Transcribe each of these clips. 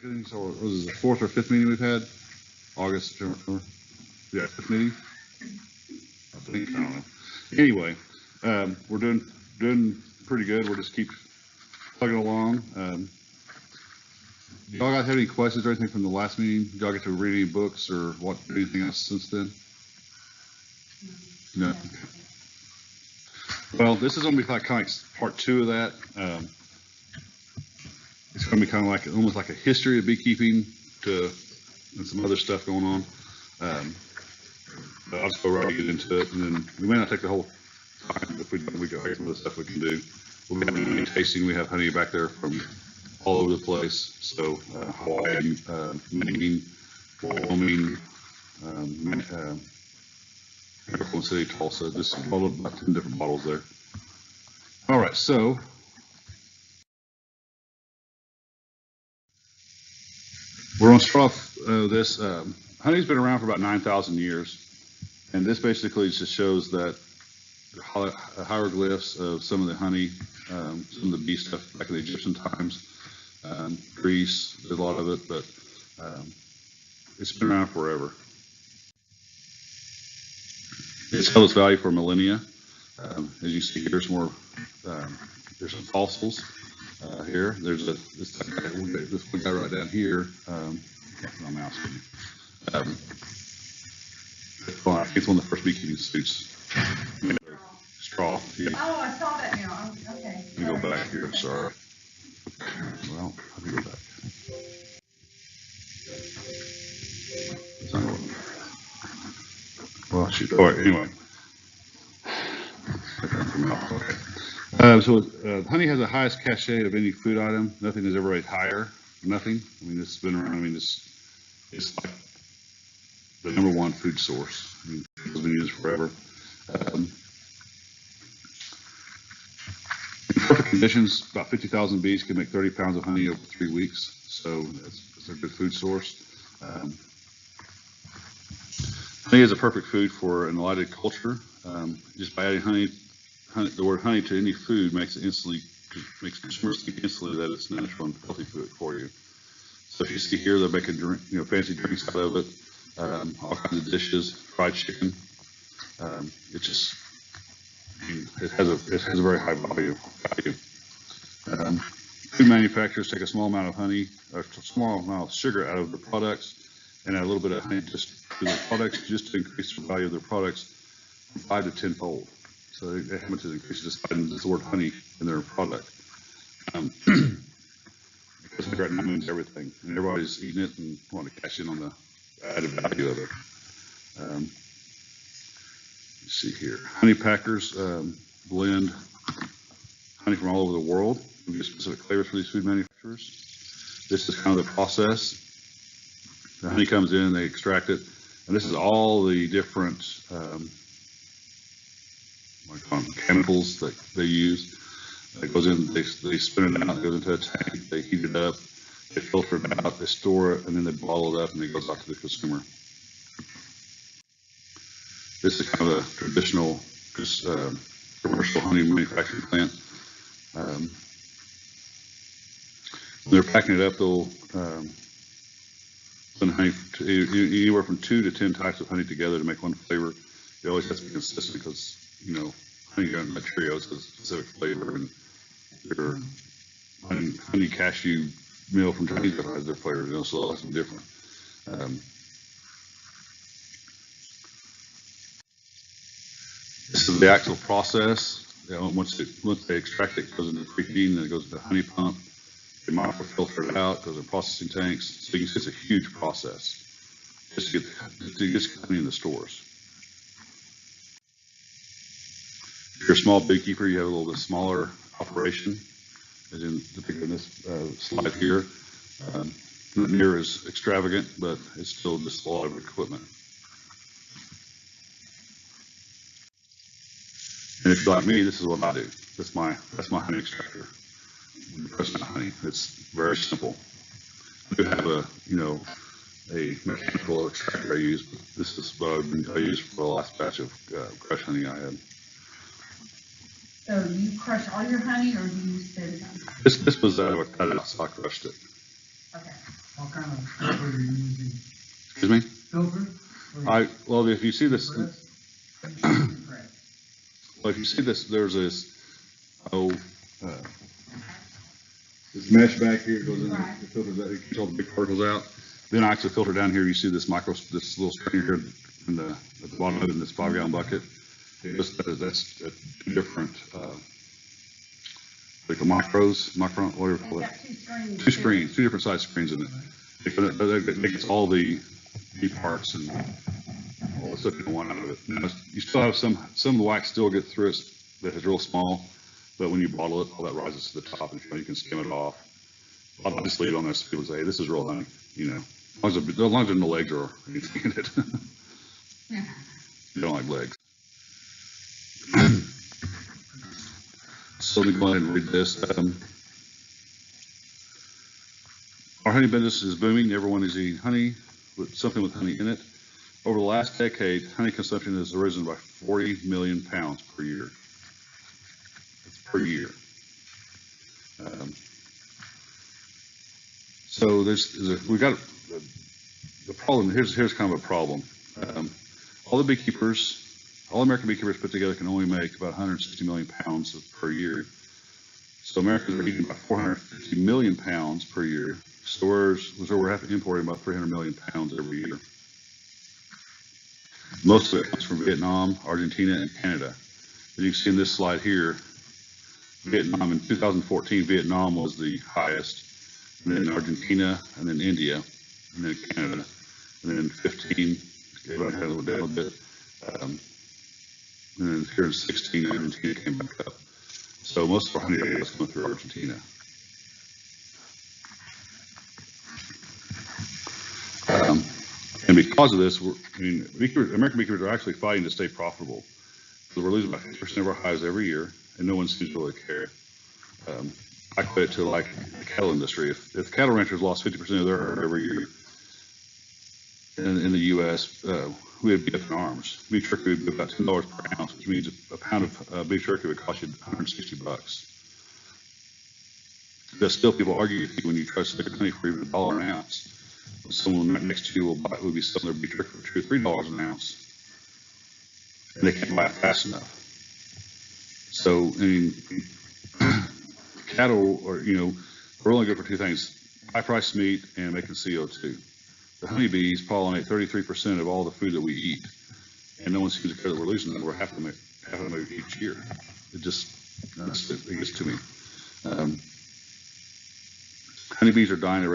So was it the 4th or 5th meeting we've had? August, September? Yeah, 5th meeting? I think, I don't know. Anyway, we're doing pretty good. We'll just keep plugging along. Y'all guys have any questions or anything from the last meeting? Y'all get to read any books or what anything else since then? No. Well, this is going to be like kind of like part 2 of that. It's going to be kind of like almost like a history of beekeeping and some other stuff going on. But I'll just go right into it, and then we may not take the whole time if we go over some of the stuff we can do. We'll be having tasting. We have honey back there from all over the place. So Hawaii, Maine, Wyoming, Oklahoma City, Tulsa, just about 10 different bottles there. All right, so we're going to start off this. Honey's been around for about 9,000 years, and this basically just shows that hieroglyphs of some of the honey, some of the bee stuff back in the Egyptian times. Greece did a lot of it, but it's been around forever. It's held its value for millennia. As you see here, there's some fossils here. There's this one guy right down here. My mouse. I think it's one of the first beekeeping suits. Straw. Yeah. Oh, I saw that now. Okay. Let me go back here. Sorry. Well, how do you go back? Well, shoot. All right. Anyway. Okay. Honey has the highest cachet of any food item. Nothing has ever rated higher. Nothing. I mean, this has been around. I mean, it's like the #1 food source. I mean, it's been used forever. In perfect conditions, about 50,000 bees can make 30 pounds of honey over 3 weeks. So it's a good food source. Honey is a perfect food for an enlightened culture. Just by adding honey, the word honey to any food makes consumers think instantly that it's natural and healthy food for you. So if you see here, they're making fancy drinks out of it, all kinds of dishes, fried chicken. It has a very high value. Food manufacturers take a small amount of honey or a small amount of sugar out of their products and add a little bit of honey just to their products, just to increase the value of their products 5 to 10-fold. So how much it increases just by the word honey in their product. Because right now means everything, and everybody's eating it and wanting to cash in on the added value of it. You see here, honey packers blend honey from all over the world. We get specific flavors for these food manufacturers. This is kind of the process. The honey comes in, they extract it, and this is all the different chemicals that they use. It goes in, they spin it out, it goes into a tank, they heat it up, they filter it out, they store it, and then they bottle it up, and it goes out to the consumer. This is kind of a traditional commercial honey manufacturing plant. When they're packing it up, they'll blend honey anywhere from 2 to 10 types of honey together to make one flavor. It always has to be consistent because, honey nut Cheerios has a specific flavor, and your honey cashew meal from Chinese has their flavor, so that's different. This is the actual process. Once they extract it, it goes into preheating, then it goes into the honey pump. They microfilter it out, goes in processing tanks. So you can see it's a huge process just to get honey in the stores. If you're a small beekeeper, you have a little bit smaller operation, as in depicted in this slide here. Not near as extravagant, but it's still just a lot of equipment. And if you're like me, this is what I do. That's my honey extractor. When you press my honey, it's very simple. I do have a mechanical extractor I use, but this is what I used for the last batch of crushed honey I had. So do you crush all your honey, or do you spin some? This was out of a cutout, so I crushed it. Okay. What kind of filter are you using? Excuse me? Filter? Well, if you see this, Press? well, if you see this, there's this, this mesh back here goes in, Right. it filters that, it keeps all the big particles out. Then I actually filter down here, you see this this little screen here in the, at the bottom of it in this 5-gallon bucket. That's two different, like micron, whatever you call it. Two screens. Two different size screens in it. It makes all the parts and all the stuff you don't want out of it. Now, you still have some of the wax still get through it that is real small, but when you bottle it, all that rises to the top and you can skim it off. I'll just leave it on there so people say, hey, this is real honey, you know. As long as there's no legs or anything in it. You don't like legs. So let me go ahead and read this. Our honey business is booming. Everyone is eating honey with something with honey in it. Over the last decade, honey consumption has risen by 40 million pounds per year. That's per year. So we got the problem. Here's kind of a problem. All American beekeepers put together can only make about 160 million pounds per year. So Americans are eating about 450 million pounds per year. So we're importing about 300 million pounds every year. Most of it comes from Vietnam, Argentina, and Canada. As you can see in this slide here, Vietnam in 2014, Vietnam was the highest, and then Argentina, and then India, and then Canada, and then in 15, it went down a little bit. And then here in 16, Argentina came back up. So most of our honey is coming through Argentina. And because of this, American beekeepers are actually fighting to stay profitable. So we're losing about 50% of our hives every year, and no one seems to really care. I put it to like the cattle industry. If cattle ranchers lost 50% of their herd every year in the U.S., we would be up in arms. Beef jerky would be about $10 per ounce, which means a pound of beef jerky would cost you $160. But still, people argue with you when you try to stick honey for even $1 an ounce. Someone right next to you will be selling their beef jerky for $2 or $3 an ounce, and they can't buy it fast enough. So, I mean, cattle are, we're only good for two things: high-priced meat and making CO2. The honeybees pollinate 33% of all the food that we eat, and no one seems to care that we're losing them. We're half of them each year. It gets to me. Honeybees are dying at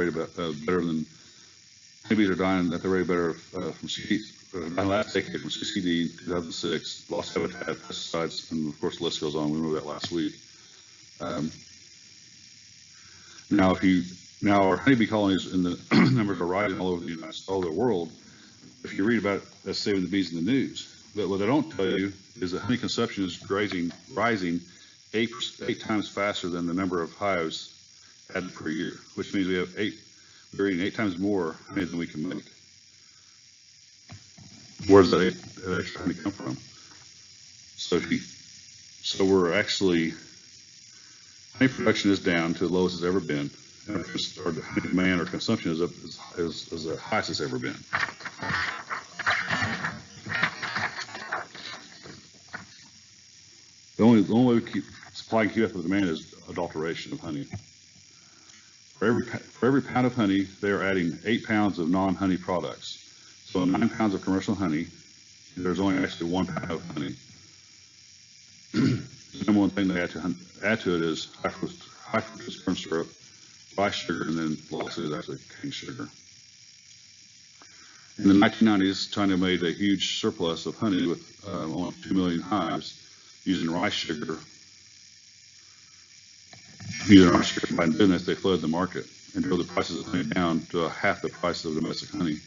the rate from last decade from CCD 2006, lost habitat, pesticides, and of course the list goes on. We remember that last week. Now our honeybee colonies and the numbers are rising all over the world. If you read about us saving the bees in the news, but what they don't tell you is that honey consumption is rising 8 times faster than the number of hives added per year, which means we're eating 8 times more honey than we can make. Where does that extra honey come from? So we're actually, honey production is down to the lowest it's ever been. And our demand or consumption is the highest it's ever been. The only way we keep supply and keep up with demand is adulteration of honey. For every pound of honey, they are adding 8 pounds of non-honey products. So 9 pounds of commercial honey, there's only actually 1 pound of honey. The number one thing they add to it is high fructose corn syrup, rice sugar, and then lastly is actually cane sugar. In the 1990s, China made a huge surplus of honey with almost 2 million hives using rice sugar. By doing this, they flooded the market and drove the prices of honey down to half the price of domestic honey.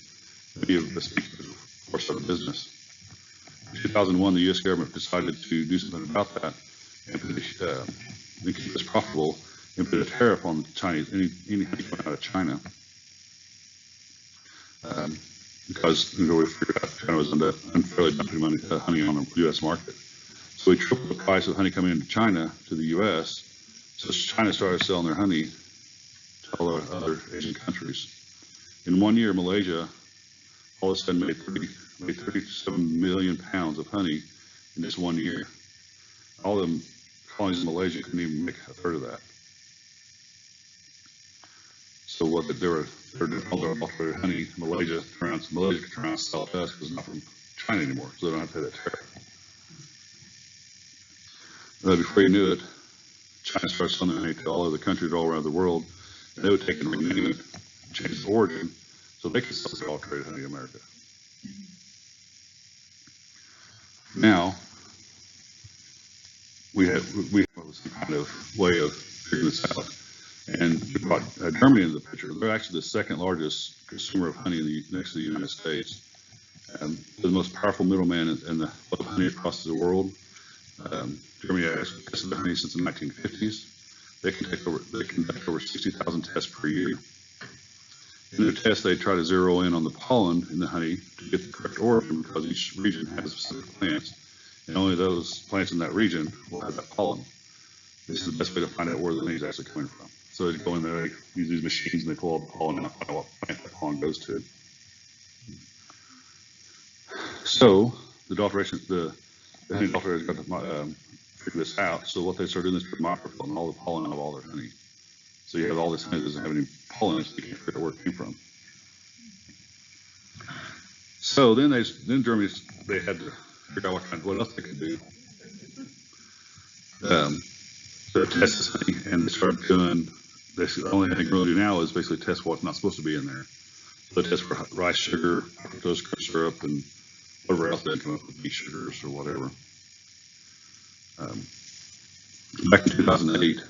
Many of us, of course, are business. In 2001, the U.S. government decided to do something about that and keep us profitable and put a tariff on Chinese, any honey coming out of China. Because we figured out China was unfairly dumping honey on the U.S. market. So we tripled the price of honey coming into China to the U.S. So China started selling their honey to all the other Asian countries. In 1 year, Malaysia all of a sudden made 37 million pounds of honey in just 1 year. All the colonies in Malaysia couldn't even make a third of that. So what they were doing all their alternative honey, Malaysia could turn around and sell it to us because it's not from China anymore, so they don't have to pay that tariff. Before you knew it, China started selling honey to all over the countries all around the world, and they would take and rename it, change its origin, so they could sell their alternative honey in America. Now, we have some kind of way of figuring this out. And we brought Germany into the picture. They're actually the second largest consumer of honey next to the United States. They're the most powerful middleman in the flow of honey across the world. Germany has tested the honey since the 1950s. They conduct over 60,000 tests per year. In their tests, they try to zero in on the pollen in the honey to get the correct origin, because each region has specific plants, and only those plants in that region will have that pollen. This is the best way to find out where the honey is actually coming from. So they go in there, they use these machines, and they pull all the pollen out, find out what plant that pollen goes to. So the honey adulterators got to figure this out. So what they started doing is put microfilm all the pollen out of all their honey. So you have all this honey that doesn't have any pollen, so you can't figure out where it came from. So then Germany, they had to figure out what else they could do. So test this honey, and they started doing. The only thing they really do now is basically test what's not supposed to be in there. So they test for rice sugar, fructose corn syrup, and whatever else they come up with, beet sugars or whatever. Back in 2008,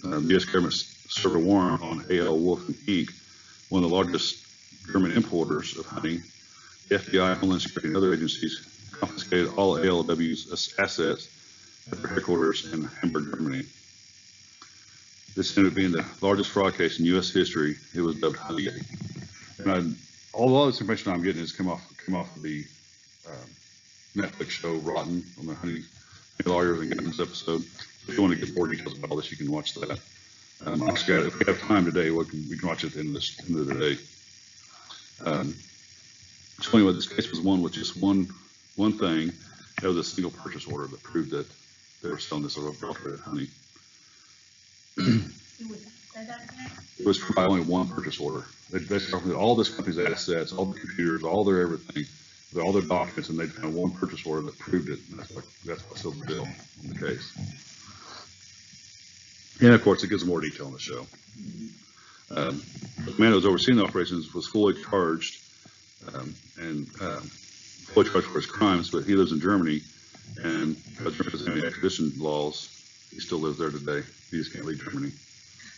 the U.S. government served a warrant on A.L. Wolf and Inc., one of the largest German importers of honey. The FBI, Homeland Security, and other agencies confiscated all ALW's assets at their headquarters in Hamburg, Germany. This ended up being the largest fraud case in U.S. history. It was dubbed Honeygate. And all this information I'm getting has come off of the Netflix show Rotten on the honey lawyers and getting this episode. If you want to get more details about all this, you can watch that. Actually, if we have time today, we can watch it at the end of the day. So anyway, this case was won with just one thing. That was a single purchase order that proved that they were selling this adulterated honey. It was by only one purchase order. They started all this company's assets, all the computers, all their everything, all their documents, and they found one purchase order that proved it. And that's what sealed the deal on the case. And of course, it gives more detail on the show. The man who was overseeing the operations was fully charged fully charged for his crimes, but he lives in Germany, and because Germany doesn't have any extradition laws, he still lives there today. He just can't leave Germany.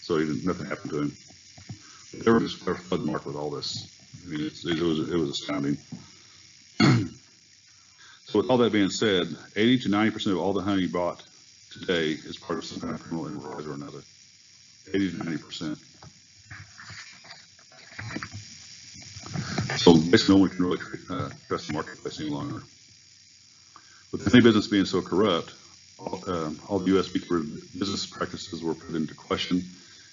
So nothing happened to him. They were just flood marked with all this. I mean, it was astounding. So with all that being said, 80 to 90% of all the honey bought today is part of some kind of criminal enterprise or another. 80 to 90%. So basically, no one can really trust the marketplace any longer. With the honey business being so corrupt, all the U.S. beekeeper business practices were put into question,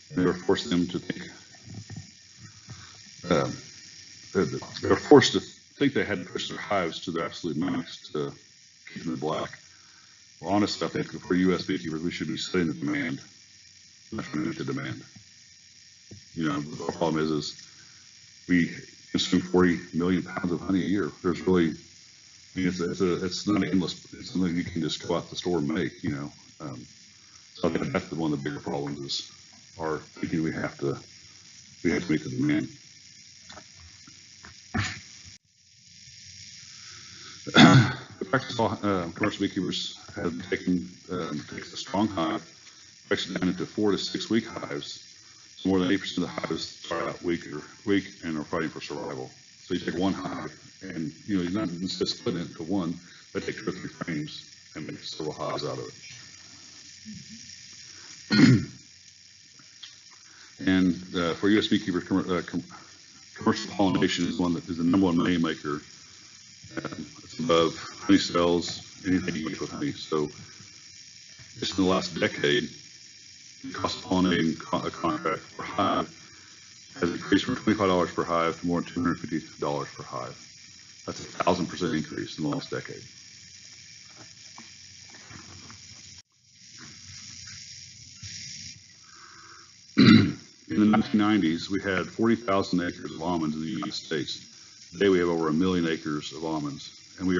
and they were forced them to think. They were forced to think they had to push their hives to their absolute max to keep them in the black. Well, honestly, I think for U.S. beekeepers, we should be setting the demand, not trying to meet the demand. You know, the problem is we consume 40 million pounds of honey a year. There's really, I mean, it's not endless. It's something you can just go out to the store and make, you know. So I think that's one of the bigger problems is our thinking we have to meet the demand. The practice commercial beekeepers have taken takes a strong hive, breaks it down into 4 to 6 week hives. So more than 80% of the hives start out weak and are fighting for survival. So you take one hive, and you're not just splitting it into one, but take 2 or 3 frames and make several hives out of it. And for U.S. beekeepers, commercial pollination is the number one money maker. It's above honey cells, anything you get with honey. So just in the last decade, the cost of pollinating a contract for hive has increased from $25 per hive to more than $250 per hive. That's a 1,000% increase in the last decade. In the 1990s, we had 40,000 acres of almonds in the United States. Today, we have over 1 million acres of almonds, and we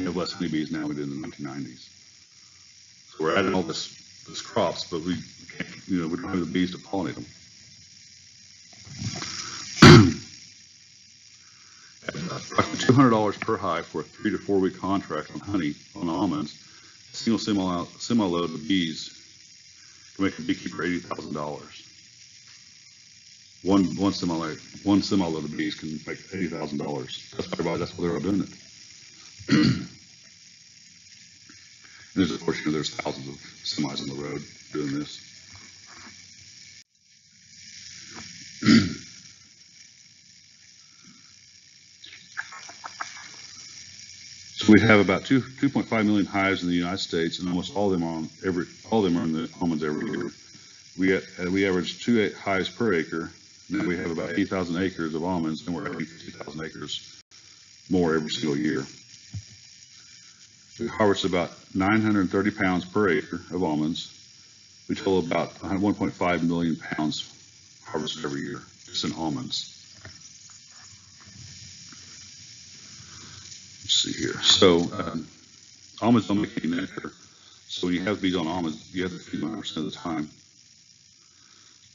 have less honeybees now than we did in the 1990s. So we're adding all this crops, but we can't, we don't have the bees to pollinate them. At approximately $200 per hive for a 3 to 4 week contract on honey on almonds, a single semi-load of bees can make a beekeeper $80,000. One semi-load of bees can make $80,000. That's why they're all doing it. And there's, of course, there's thousands of semis on the road doing this. So we have about 2.5 million hives in the United States, and almost all of them are in the almonds every year. We average 2 hives per acre. Now we have about 80,000 acres of almonds, and we're adding 50,000 acres more every single year. We harvest about 930 pounds per acre of almonds. We total about 1.5 million pounds harvested every year, just in almonds. Let's see here. So almonds don't make any nectar. So when you have bees on almonds, you have to feed them 100% of the time.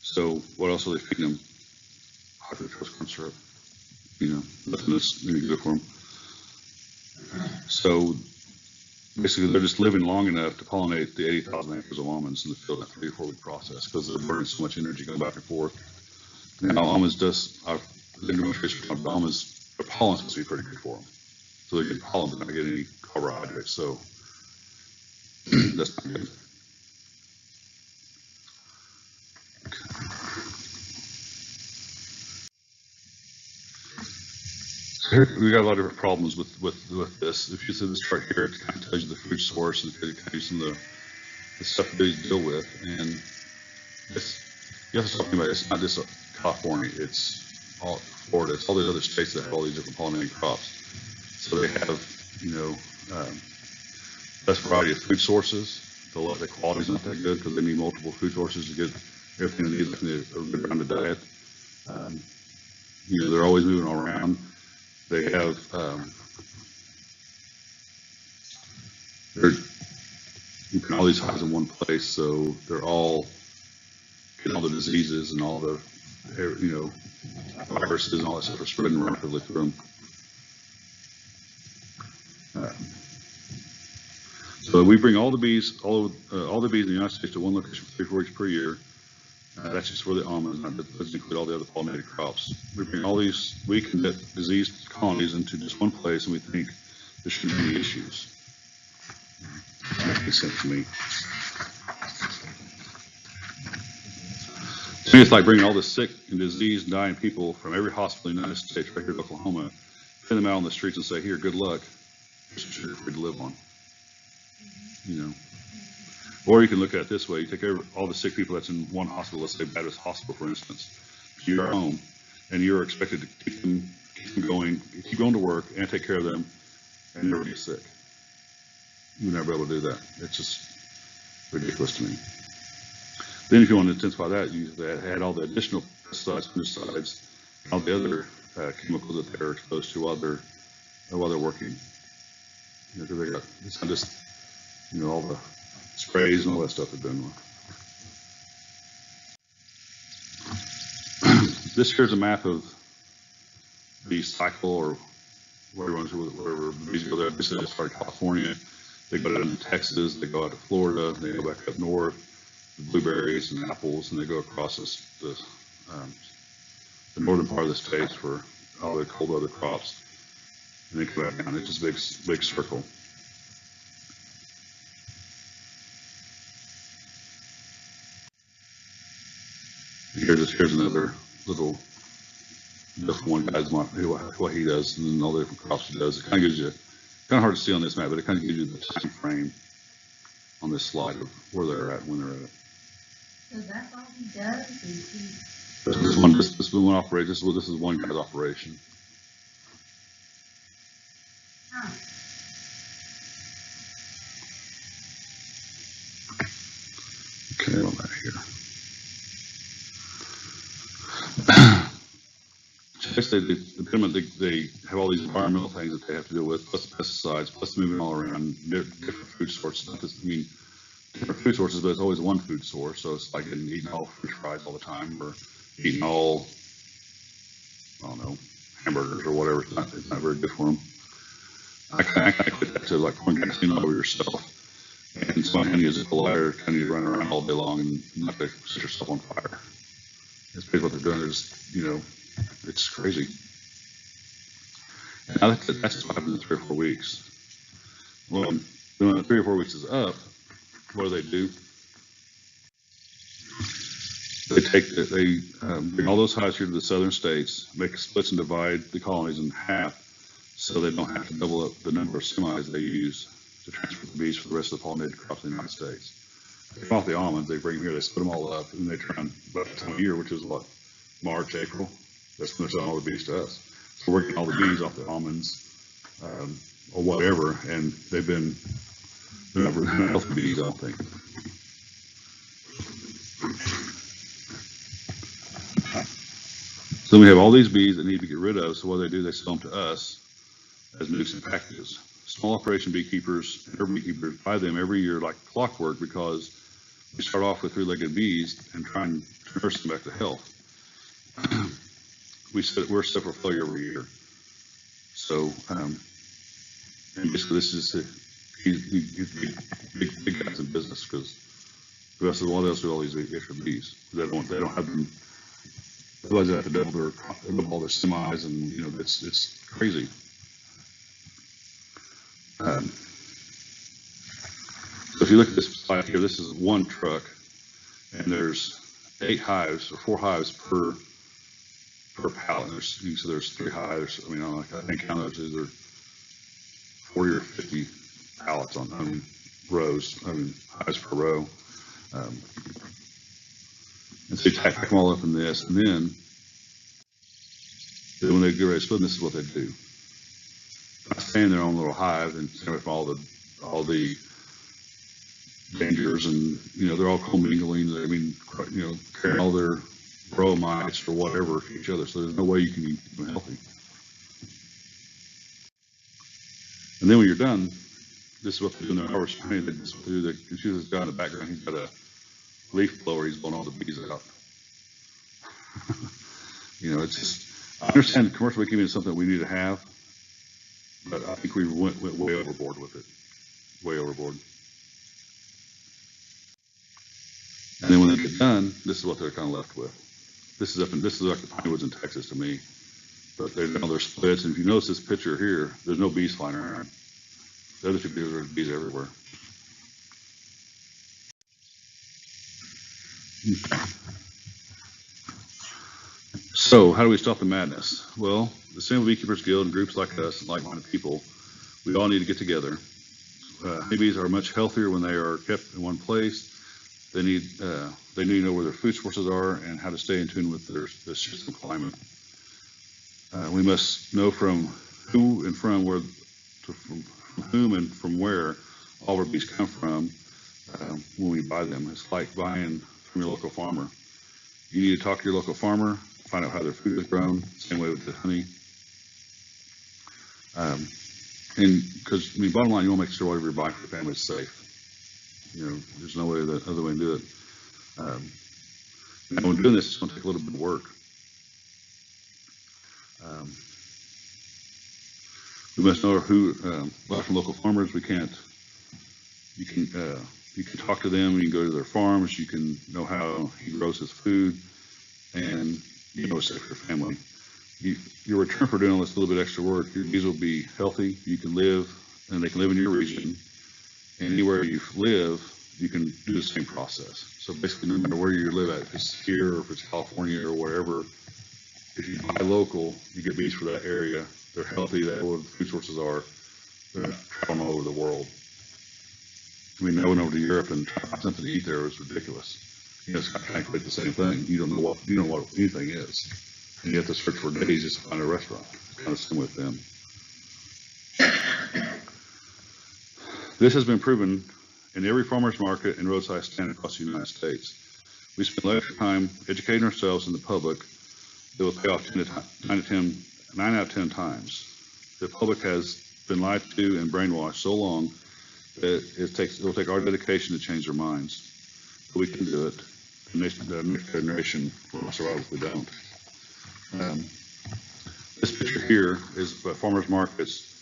So what else are they feeding them? High fructose corn syrup. Nothing that's any good for them. So basically, they're just living long enough to pollinate the 80,000 acres of almonds in the field in a 3 to 4 week process because they're burning so much energy going back and forth. Now, almonds almonds, their pollen's supposed to be pretty good for them. So they get pollen, but not get any carbohydrates. So that's not good. So here, we got a lot of different problems with this. If you see this chart here, it kind of tells you the food source and it kind of tells you some of the stuff that they deal with. And this, you have to talk about it's not just California, it's all Florida, it's all the other states that have all these different pollinating crops. So they have, best variety of food sources. The quality's not that good because they need multiple food sources to get everything they need, like a good rounded diet. They're always moving around. They have you put all these hives in one place, so they're all getting all the diseases and all the viruses and all that stuff are spreading rapidly through them. So we bring all the bees, all the bees in the United States to one location for 3 to 4 weeks per year. That's just for the almonds, that doesn't include all the other pollinated crops. We bring all these weak and diseased colonies into just one place, and we think there shouldn't be any issues. That makes sense to me. To me, it's like bringing all the sick and diseased and dying people from every hospital in the United States right here in Oklahoma, pin them out on the streets and say, here, good luck. Here's some sugar for you to live on. Or you can look at it this way. You take all the sick people that's in one hospital, let's say Baptist Hospital, for instance, to your home, and you're expected to keep them going, keep going to work and take care of them and never get sick. You would never be able to do that. It's just ridiculous to me. Then if you want to intensify that, you add all the additional pesticides, fungicides, all the other chemicals that they're exposed to while they're working. It's not just all the sprays and all that stuff they're doing with. This here's a map of the cycle, or wherever bees go there. This is part of California. They go down to Texas, they go out to Florida, they go back up north, the blueberries and apples, and they go across the northern part of the states for all the cold weather crops. And they come back down. It's just a big circle. Here's another little one guy's what he does, and then all the different crops he does. It kind of gives you, kind of hard to see on this map, but it kind of gives you the time frame on this slide of where they're at, when they're at. So that's all he does? Is This is one guy's operation. Huh. Okay, on that here. They have all these environmental things that they have to deal with, plus the pesticides, plus moving all around different food sources. Not just, I mean, different food sources, but it's always one food source. So it's like eating all French fries all the time, or eating all, I don't know, hamburgers or whatever. It's not very good for them. I kind of equate that to like pouring gasoline all over yourself. And so kind of use a lighter, kind of run around all day long and not to set yourself on fire. That's basically what they're doing. They're just, it's crazy. And that's just what happens in 3 or 4 weeks. Well, when 3 or 4 weeks is up, what do? They bring all those hives here to the southern states, make splits and divide the colonies in half, so they don't have to double up the number of semis they use to transfer the bees for the rest of the pollinated crops in the United States. They come off the almonds, they bring them here, they split them all up, and they turn about the time of year, which is what, March, April. That's when they're selling all the bees to us. So we're getting all the bees off the almonds, or whatever, and they're not very healthy bees, I don't think. So we have all these bees that need to get rid of, so what they do, they sell them to us as nukes and packages. Small operation beekeepers and urban beekeepers buy them every year like clockwork, because we start off with 3-legged bees and try and nurse them back to health. We're set for failure every year. So, and basically this is he's big guys in business, because the rest of the one else do all these extra bees. They don't have them. Otherwise, they have to double all their semis, and it's crazy. So if you look at this slide here, this is one truck, and there's 8 hives or 4 hives per pallet. So there's 3 hives. I mean, I think count those, either 40 or 50 pallets on rows. I mean, hives per row. And so you pack them all up in this, and then when they get ready to split, this is what they do. They stay in their own little hive and stay away from all the dangers, and they're all commingling. I mean, carrying all their bromides or whatever to each other. So there's no way you can keep them healthy. And then when you're done, this is what they do in their hour spraying. You see this guy in the background. He's got a leaf blower. He's blowing all the bees out. It's just, I understand commercial beekeeping is something we need to have, but I think we went way overboard with it. Way overboard. And then when they get done, this is what they're kind of left with. This is like the pine woods in Texas to me. But they're splits, and if you notice this picture here, there's no bees flying around. The other 2 pictures, there's bees everywhere. So how do we stop the madness? Well, the Sustainable Beekeepers Guild and groups like us and like-minded people, we all need to get together. Honeybees are much healthier when they are kept in one place. They need to know where their food sources are and how to stay in tune with their system climate. We must know from who and from whom and from where all our bees come from when we buy them. It's like buying from your local farmer. You need to talk to your local farmer, find out how their food is grown. Same way with the honey. And because bottom line, you want to make sure whatever you're buying for your family is safe. There's no other way to do it. When doing this, it's going to take a little bit of work. We must know who, buy from local farmers. You can talk to them. You can go to their farms. You can know how he grows his food, and it's safe for your family. Your return for doing all this little bit extra work, your bees will be healthy. You can live, and they can live in your region. And anywhere you live, you can do the same process. So basically, no matter where you live at, if it's here or if it's California or wherever, if you buy local, you get bees for that area. They're healthy. They know what the food sources are. They're traveling all over the world. I went over to Europe and tried something to eat there. It was ridiculous. it's kind of the same thing. You don't know what anything is, and you have to search for days just to find a restaurant. It's kind of same with them. This has been proven in every farmer's market and roadside stand across the United States. We spend less time educating ourselves and the public that will pay off 9 out of 10 times. The public has been lied to and brainwashed so long that it will take our dedication to change their minds. But we can do it. The next generation will survive if we don't. This picture here is farmers markets.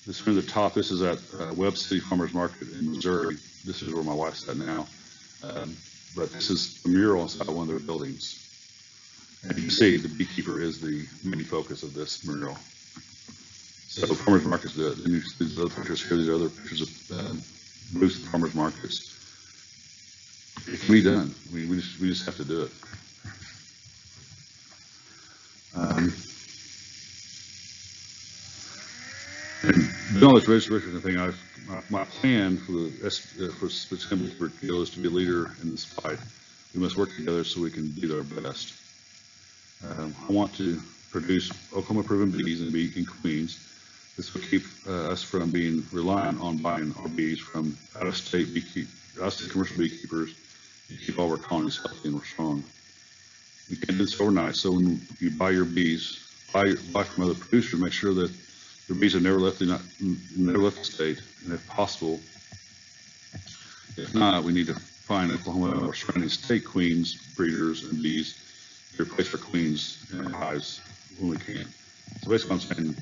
This from the top, this is at Webb City Farmers Market in Missouri. This is where my wife's at now. But this is a mural inside one of their buildings. And you can see the beekeeper is the main focus of this mural. So farmers markets do it. And these other pictures here, these are other pictures of booths at farmers markets. It can be done. I mean, we just have to do it. And all this registration thing, my plan for September is to be a leader in this fight. We must work together so we can do our best. I want to produce Oklahoma-proven bees and bee queens. This will keep us from being reliant on buying our bees from out-of-state commercial beekeepers and keep all our colonies healthy and strong. You can't do this overnight, so when you buy your bees, buy from other producers, make sure that your bees have never left the state, and if possible, if not, we need to find Oklahoma or surrounding state queens, breeders, and bees to replace our queens and hives when we can. So basically, I'm saying,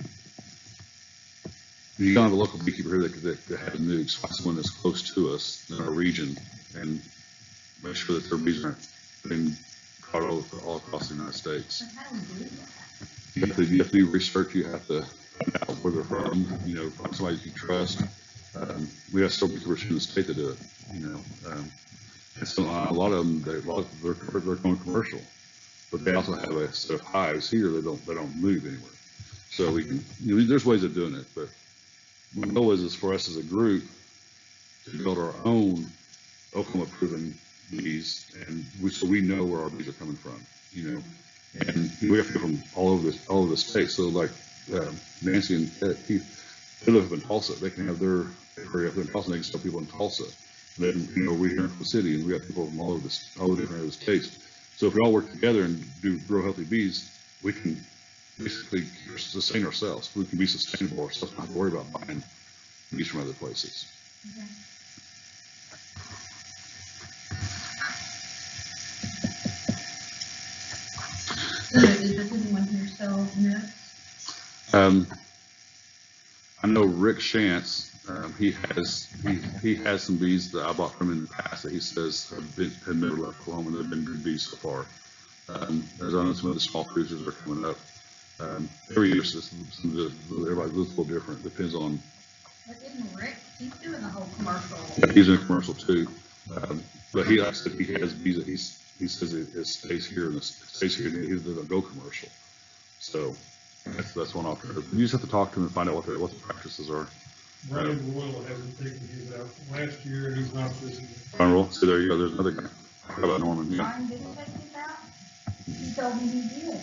you don't have a local beekeeper here that has nukes, find someone that's close to us in our region, and make sure that their bees aren't being caught all across the United States. But how do we do that? You have to do research. You have to find out where they're from. Find somebody you trust. We have several beekeepers in the state that do it. And so a lot of them, they're going commercial, but they also have a set of hives here that don't move anywhere. So we can, there's ways of doing it, but my goal is for us as a group to build our own Oklahoma-proven bees, and so we know where our bees are coming from. And we have to go from all over the state. So like Nancy and Keith, they live up in Tulsa. They can have their area up in Tulsa. They can sell people in Tulsa. And then we're here in the city, and we got people from all the different areas of the states. So if we all work together and grow healthy bees, we can basically sustain ourselves. We can be sustainable ourselves, not have to worry about buying bees from other places. Okay. So does anyone here sell nuts? I know Rick Shantz. He has some bees that I bought from him in the past that he says have never left Oklahoma, and they've been good bees so far. As I know, some of the small cruisers are coming up. Every year, everybody looks a little different. Depends on. But isn't Rick, he's doing the whole commercial. Yeah, he's in a commercial too. But he likes that he has bees that he says it stays here and he doesn't go commercial. So that's one alternative. You just have to talk to him and find out what the practices are. Brian Royal hasn't taken his out last year, and he's not this year. Brian Royal, so there you go. There's another guy. How about Norman? Yeah. Brian didn't take his out? He told me he did.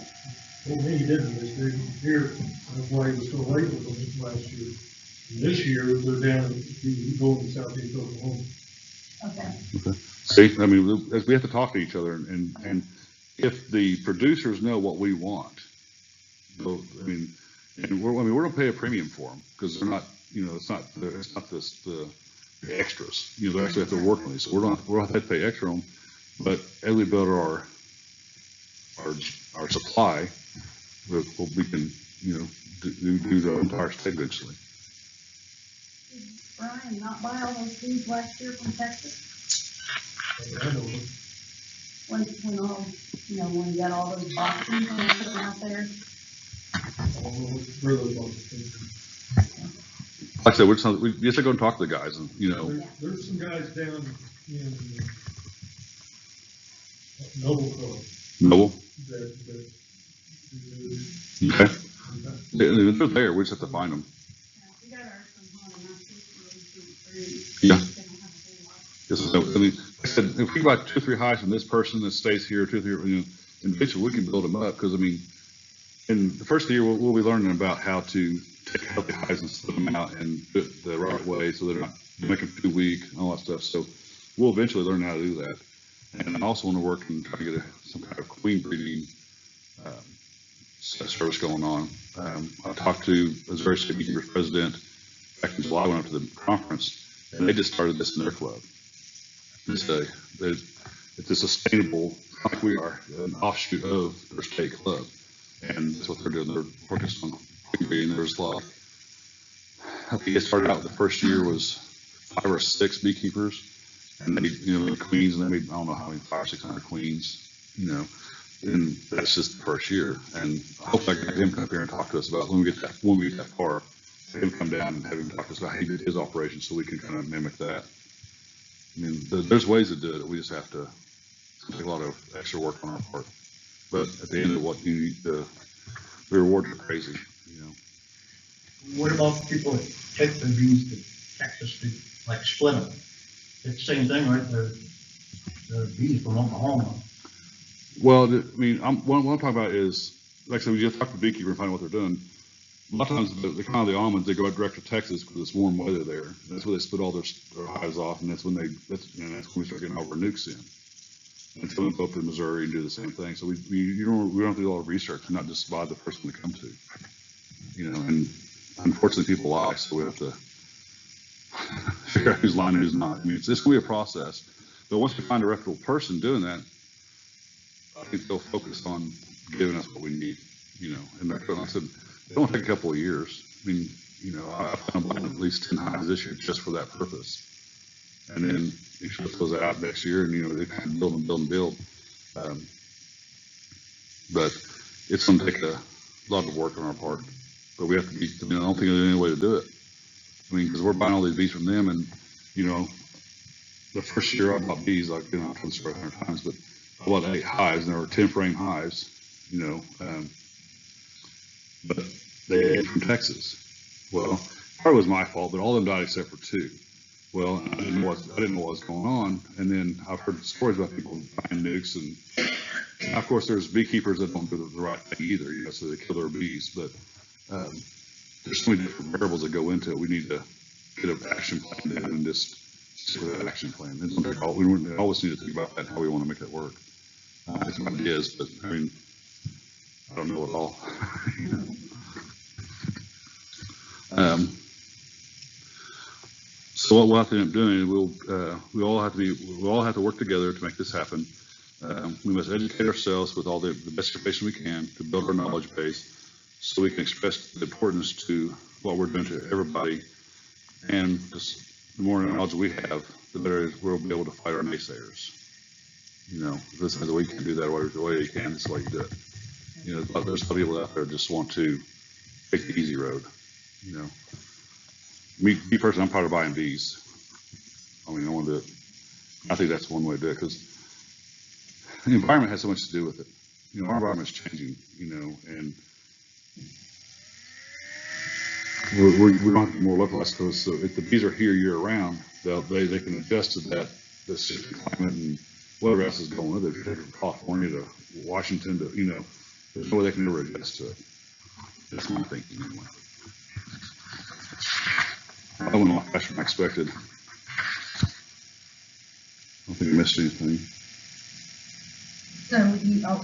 Well, me, he didn't this year. That's why he was so late with them last year. And this year, they're down, he's going to southeast Oklahoma. Okay. See, I mean, we have to talk to each other, and if the producers know what we want, we're going to pay a premium for them because they're not, it's not the extras. They actually have to work on these, so we'll have to pay extra on them. But as we build our supply, we can, do the entire state eventually. Did Brian not buy all those bees last year from Texas? I know him. When you got all those boxes and you put them out there? I don't know where those boxes Like I said, we just have to go and talk to the guys, and There's some guys down in Noble Club Noble. that Okay. They're there. We just have to find them. We got ours from home, and I think we're really Yeah. they don't have a whole lot. Yes, so, I mean, I said, if we got 2 or 3 hives from this person that stays here, 2 or 3, and eventually we can build them up. Because I mean, in the first year, we'll be learning about how to take healthy hives and split them out and do it the right way so they're not making them too weak and all that stuff. So we'll eventually learn how to do that. And I also want to work and try to get some kind of queen breeding service going on. I talked to Missouri State Beekeepers president back in July. I went up to the conference, and they just started this in their club. It's a sustainable, like we are, an offshoot of their state club, and that's what they're doing. They're focused on queen breeding. There's a lot. I think it started out the first year was 5 or 6 beekeepers, and they, the queens, and they made, I don't know how many, 500 or 600 queens, and that's just the first year. And I hope I can get him come up here and talk to us about when we get that far, have him come down and have him talk to us about how he did his operation so we can kind of mimic that. I mean, there's ways to do it. We just have to take a lot of extra work on our part. But at the end of what you need, the rewards are crazy, What about people that take the bees to Texas to like split them? It's the same thing, right? The bees from Oklahoma. Well, I mean, what I'm talking about is, like I said, we just talk to the beekeeper and find out what they're doing. A lot of times, the almonds, they go direct to Texas because it's warm weather there. And that's where they split all their hives off, and that's when we start getting all our nukes in. And so we go up to Missouri and do the same thing. So we don't have to do a lot of research, and not just buy the first one to come to. And unfortunately, people lie, so we have to figure out who's lying and who's not. I mean, it's going to be a process, but once we find a reputable person doing that, I think they'll focus on giving us what we need, and like I said, it won't take a couple of years. I mean, I plan on at least 10 hives this year just for that purpose. And then you should those out next year, and they kind of build and build. But it's going to take a lot of work on our part. But we have to be, I don't think there's any way to do it. I mean, because we're buying all these bees from them, and the first year I bought bees, I've told the story 100 times, but I bought 8 hives, and there were 10 frame hives, but they came from Texas. Well, part of it was my fault, but all of them died except for 2. Well, I didn't know what was going on, and then I've heard stories about people buying nukes, and of course there's beekeepers that don't do the right thing either, so they kill their bees. But there's so many different variables that go into it. We need to get an action plan down and just stick with that action plan. We always need to think about that, how we want to make that work. It's what it is, but I mean, I don't know it all. So what we'll have to end up doing, we all have to work together to make this happen. We must educate ourselves with all the best information we can to build our knowledge base, so we can express the importance to what we're doing to everybody. And just the more knowledge we have, the better we'll be able to fight our naysayers. If this is the way you can do that, the way you can, this is the way you do it. There's some people out there that just want to take the easy road. Me personally, I'm proud of buying bees. I mean, I think that's one way to do it, because the environment has so much to do with it. Our environment's changing, and we don't have to be more localized, because so if the bees are here year round, they can adjust to that shifting climate and whatever else is going on. If you're from California to Washington to, there's no way they can ever adjust to it. That's my thinking anyway. I don't know faster than I expected. I don't think I missed anything. So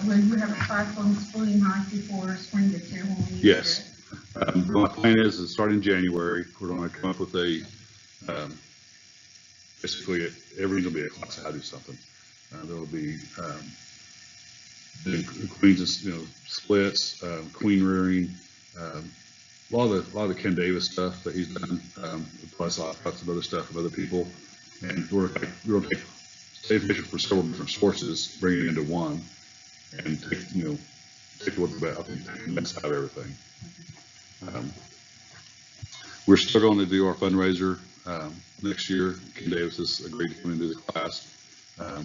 will you have a cycle and splitting hives before spring gets here when we need Yes. My plan is to start in January. We're going to come up with basically every will be a class how to do something. There will be queens, splits, queen rearing, a lot of the Ken Davis stuff that he's done, plus lots of other stuff of other people, and we're going to take information from several different sources, bring it into one, and take what's the best out of everything. We're still going to do our fundraiser next year. Ken Davis has agreed to come and do the class. I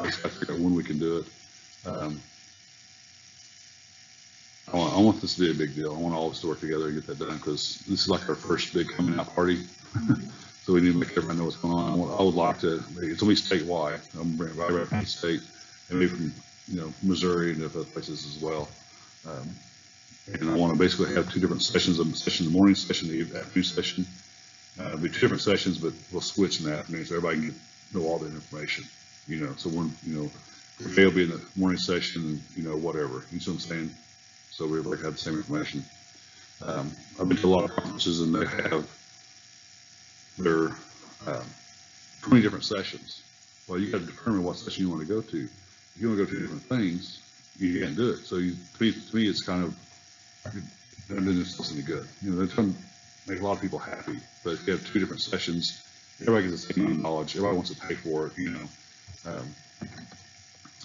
just got to figure out when we can do it. I want this to be a big deal. I want all of us to work together and get that done, because this is like our first big coming out party. So we need to make everybody know what's going on. I would like to, it's only statewide. I'm bringing right from the state and maybe from, Missouri and other places as well. And I want to basically have two different sessions, a session in the morning, session in the afternoon session. It'll be two different sessions, but we'll switch in the afternoon so everybody can know all the information, so one, today will be in the morning session and, whatever, you see what I'm saying? So we everybody have the same information. I've been to a lot of conferences and they have their 20 different sessions. Well, you got to determine what session you want to go to. If you want to go to different things, you can't do it. So to me, it's kind of, and then it's listening to good. They're trying to make a lot of people happy, but if you have two different sessions, everybody gets the same amount of knowledge. Everybody wants to pay for it,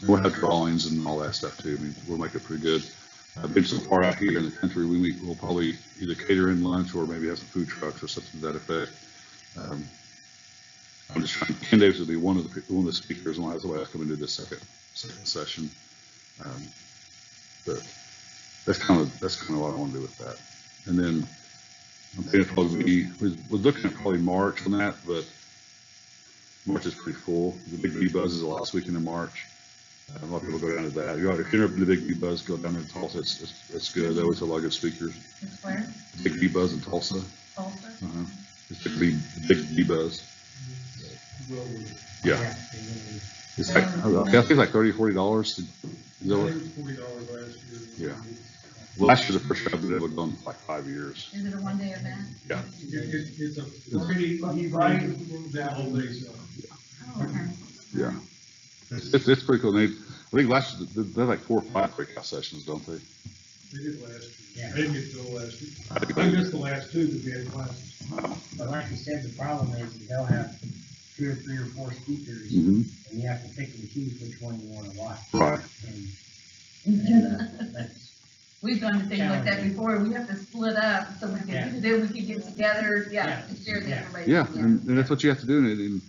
We'll have drawings and all that stuff too. I mean, we'll make it pretty good. I've been so far out here in the country, we'll probably either cater in lunch or maybe have some food trucks or something to that effect. I'm just trying. Ken Davis will be one of the speakers, and I'll have somebody else come into this second session. But that's kind of what I want to do with that. And then I'm thinking probably we're looking at probably March on that, but March is pretty full. The Big B Buzz is the last weekend in March. A lot of people go down to that. If you've never been to Big B Buzz, go down there to Tulsa. It's good. They always have a lot of good speakers. It's where? Big B Buzz in Tulsa. Tulsa? It's the Big B Buzz. Yeah. It's like, I think it's like $30 or $40. Is that what? $40 last year. Yeah. Last year's the first year I've been able to go in like 5 years. Is it a one-day event? Yeah. It's a pretty, right, that whole day stuff. Oh, okay. Yeah. It's pretty cool. I think last year, they had like 4 or 5 breakout sessions, don't they? They did last year. Yeah. They didn't get to go last year. I I missed the last 2 that we had classes. But like you said, the problem is they'll have 2 or 3 or 4 speakers, Mm-hmm. and you have to pick and choose which one you wanna watch. Right. And that's, We've done things like that before. We have to split up so we can get together, and share the information. Yeah, and that's what you have to do. And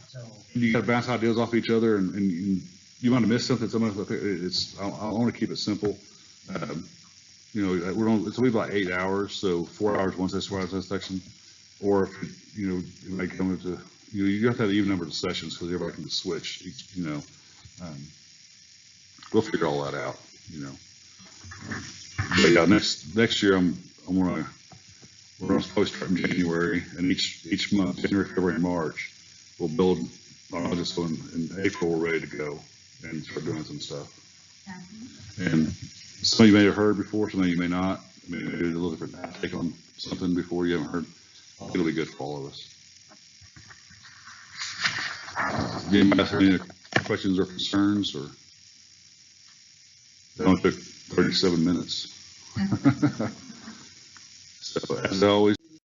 so, you got to bounce ideas off each other, and you want to miss something. I want to keep it simple. It's only about 8 hours, so 4 hours one session, 4 hours one section. Or if it might come into you have to have an even number of sessions because everybody can just switch. We'll figure all that out. But yeah, next year we're supposed to start in January, and each month, January, February, and March, we'll build our budget so in April we're ready to go and start doing some stuff. And some of you may have heard before, some of you may not. Maybe a little different take on something before you haven't heard. It'll be good for all of us. Anybody have any questions or concerns? Or it only took 37 minutes. So as always,